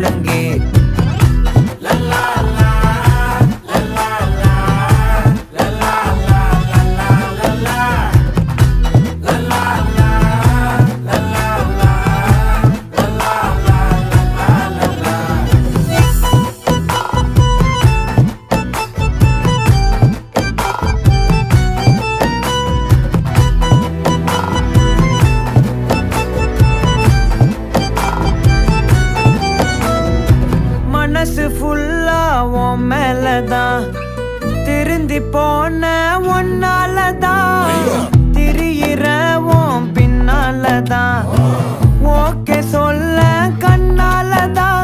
முழங்கே மனசு ஃபுல்லா உன் மேலதான் திருந்தி போன ஒன்னாலதான் திரியிற உன் பின்னாலதான் ஓகே சொல்ல கண்ணாலதான்